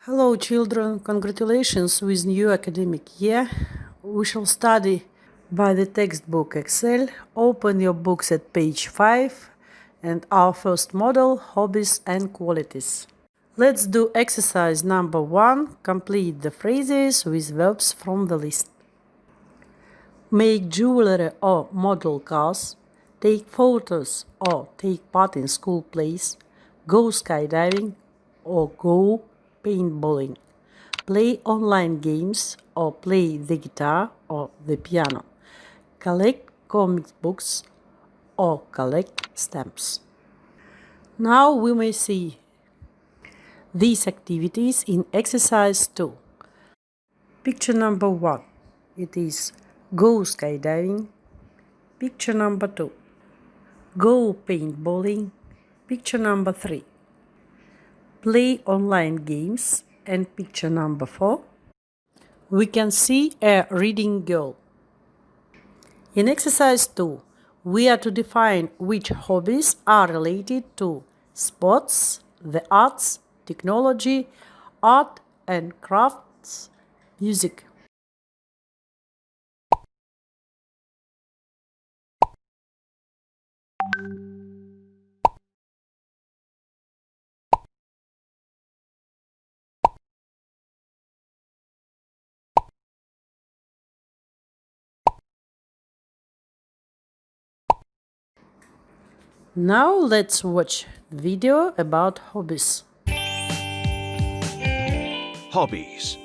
Hello children, congratulations with new academic year. We shall study by the textbook Excel. Open your books at page 5 and our first model, hobbies and qualities. Let's do exercise number 1. Complete the phrases with verbs from the list. Make jewelry or model cars. Take photos or take part in school plays. Go skydiving or go paintballing. Play online games or play the guitar or the piano. Collect comic books or collect stamps. Now we may see these activities in exercise 2. Picture number 1. It is go skydiving. Picture number 2. Go paintballing. Picture number 3. Play online games. And picture number 4. We can see a reading girl. In exercise 2, we are to define which hobbies are related to sports, the arts, technology, art and crafts, music. Now let's watch video about hobbies. Hobbies.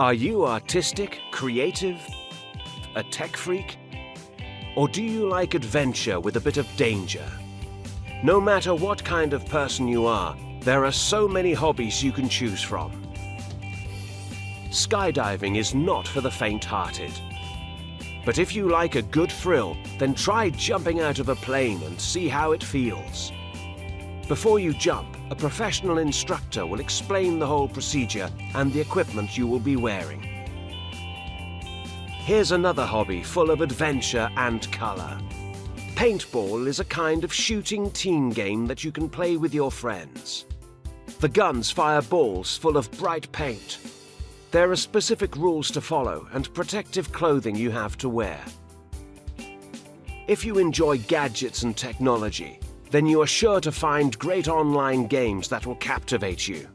Are you artistic, creative, a tech freak? Or do you like adventure with a bit of danger? No matter what kind of person you are, there are so many hobbies you can choose from. Skydiving is not for the faint-hearted. But if you like a good thrill, then try jumping out of a plane and see how it feels. Before you jump, a professional instructor will explain the whole procedure and the equipment you will be wearing. Here's another hobby full of adventure and color. Paintball is a kind of shooting team game that you can play with your friends. The guns fire balls full of bright paint. There are specific rules to follow and protective clothing you have to wear. If you enjoy gadgets and technology, then you are sure to find great online games that will captivate you.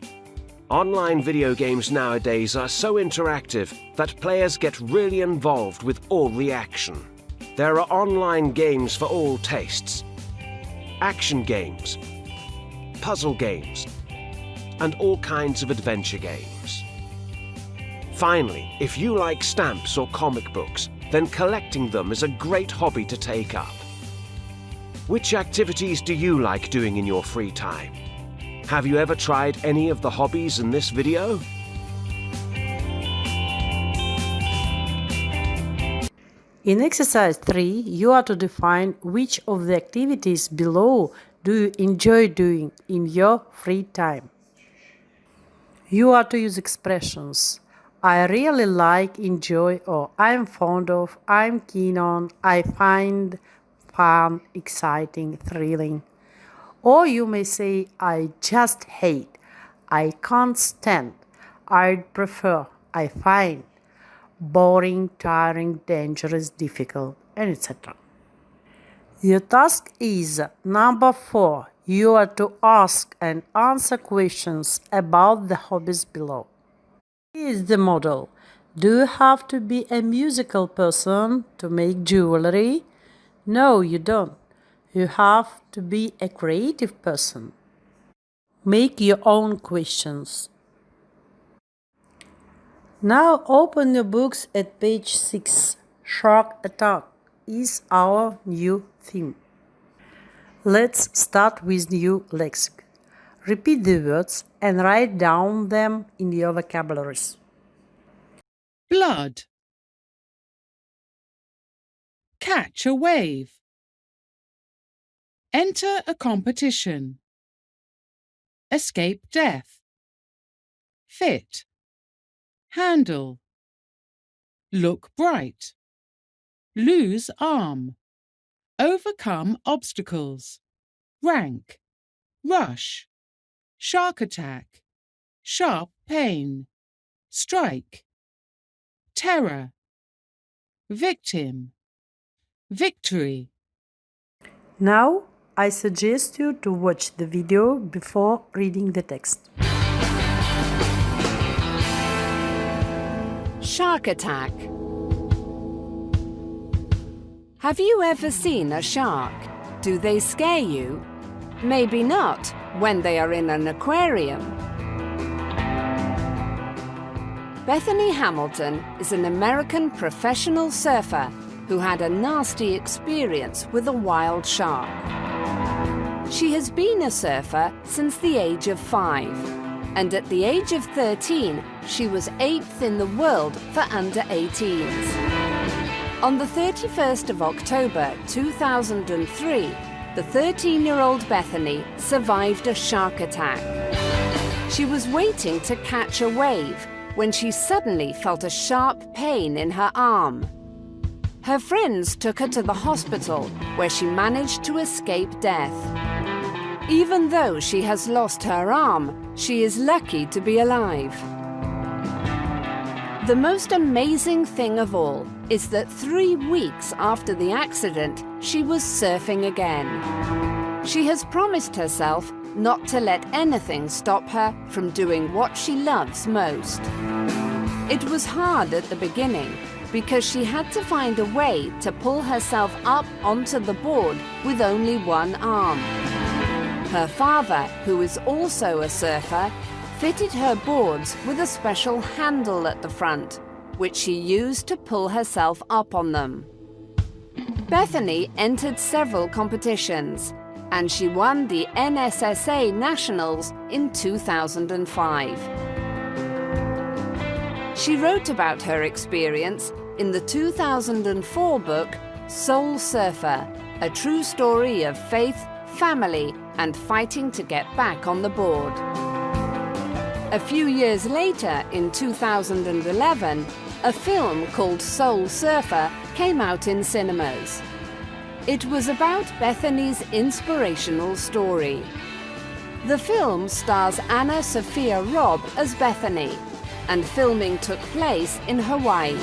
Online video games nowadays are so interactive that players get really involved with all the action. There are online games for all tastes, action games, puzzle games, and all kinds of adventure games. Finally, if you like stamps or comic books, then collecting them is a great hobby to take up. Which activities do you like doing in your free time? Have you ever tried any of the hobbies in this video? In exercise 3, you are to define which of the activities below do you enjoy doing in your free time. You are to use expressions I really like, enjoy, or I'm fond of, I'm keen on, I find fun, exciting, thrilling. Or you may say I just hate, I can't stand, I'd prefer, I find, boring, tiring, dangerous, difficult, and etc. Your task is number 4. You are to ask and answer questions about the hobbies below. Here is the model. Do you have to be a musical person to make jewelry? No, you don't. You have to be a creative person. Make your own questions. Now open your books at page 6. Shark Attack is our new theme. Let's start with new lexicon. Repeat the words and write down them in your vocabularies. Blood. Catch a wave. Enter a competition. Escape death. Fit. Handle. Look bright. Lose arm. Overcome obstacles. Rank. rush, shark attack, sharp pain, strike, terror, victim, victory. Now, I suggest you to watch the video before reading the text. Shark attack. Have you ever seen a shark? Do they scare you? Maybe not when they are in an aquarium. Bethany Hamilton is an American professional surfer who had a nasty experience with a wild shark. She has been a surfer since the age of 5, and at the age of 13, she was 8th in the world for under 18s. On the 31st of October 2003, the 13-year-old Bethany survived a shark attack. She was waiting to catch a wave when she suddenly felt a sharp pain in her arm. Her friends took her to the hospital, where she managed to escape death. Even though she has lost her arm, she is lucky to be alive. The most amazing thing of all is that 3 weeks after the accident, she was surfing again. She has promised herself not to let anything stop her from doing what she loves most. It was hard at the beginning because she had to find a way to pull herself up onto the board with only one arm. Her father, who is also a surfer, fitted her boards with a special handle at the front, which she used to pull herself up on them. Bethany entered several competitions, and she won the NSSA Nationals in 2005. She wrote about her experience in the 2004 book Soul Surfer, a true story of faith, family, and fighting to get back on the board. A few years later, in 2011, a film called Soul Surfer came out in cinemas. It was about Bethany's inspirational story. The film stars Anna Sophia Robb as Bethany, and filming took place in Hawaii.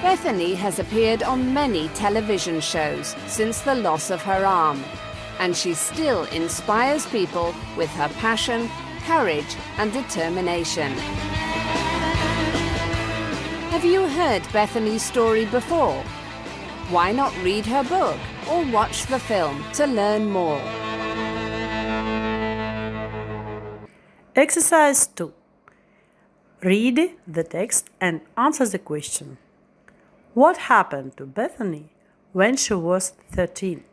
Bethany has appeared on many television shows since the loss of her arm, and she still inspires people with her passion, courage, and determination. Have you heard Bethany's story before? Why not read her book or watch the film to learn more? Exercise 2. Read the text and answer the question. What happened to Bethany when she was 13?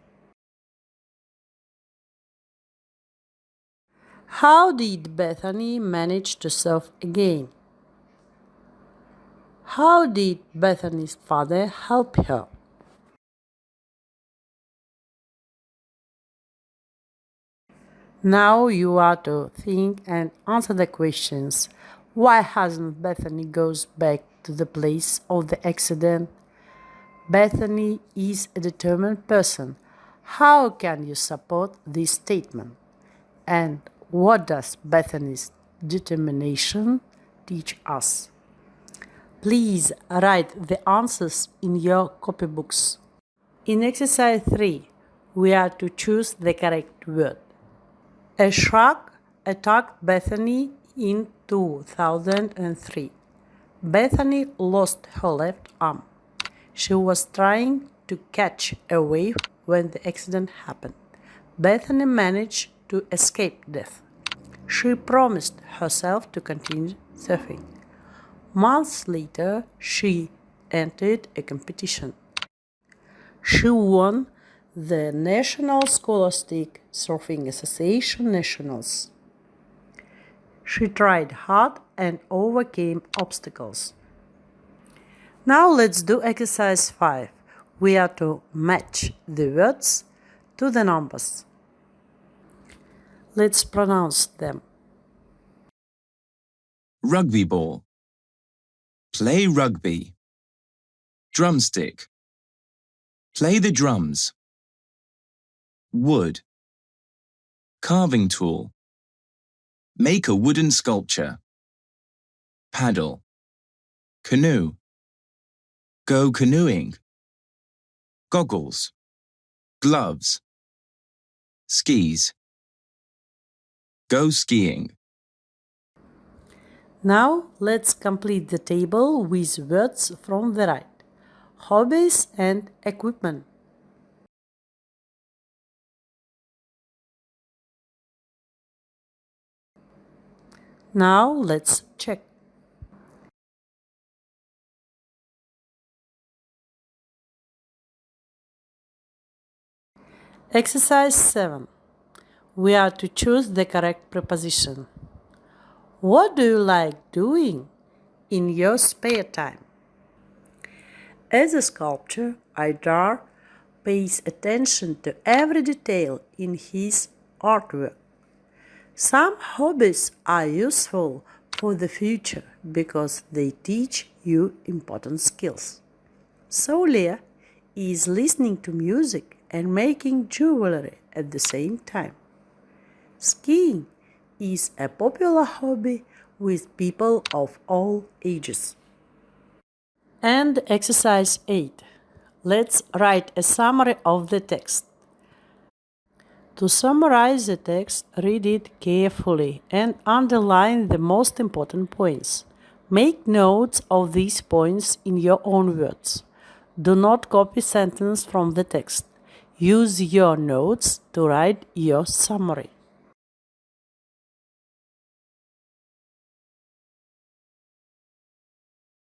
How did Bethany manage to surf again? How did Bethany's father help her? Now you are to think and answer the questions. Why hasn't Bethany goes back to the place of the accident? Bethany is a determined person. How can you support this statement? And what does Bethany's determination teach us? Please write the answers in your copybooks. In exercise 3, we are to choose the correct word. A shark attacked Bethany in 2003. Bethany lost her left arm. She was trying to catch a wave when the accident happened. Bethany managed to escape death. She promised herself to continue surfing. Months later, she entered a competition. She won the National Scholastic Surfing Association Nationals. She tried hard and overcame obstacles. Now let's do exercise 5. We are to match the words to the numbers. Let's pronounce them. Rugby ball. Play rugby. Drumstick. Play the drums. wood. Carving tool. Make a wooden sculpture. Paddle. Canoe. Go canoeing. Goggles. Gloves. Skis. Go skiing. Now let's complete the table with words from the right. Hobbies and equipment. Now let's check. Exercise 7. We are to choose the correct preposition. What do you like doing in your spare time? As a sculptor, Aidar pays attention to every detail in his artwork. Some hobbies are useful for the future because they teach you important skills. Solia is listening to music and making jewelry at the same time. Skiing is a popular hobby with people of all ages. And exercise 8. Let's write a summary of the text. To summarize the text, read it carefully and underline the most important points. Make notes of these points in your own words. Do not copy sentences from the text. Use your notes to write your summary.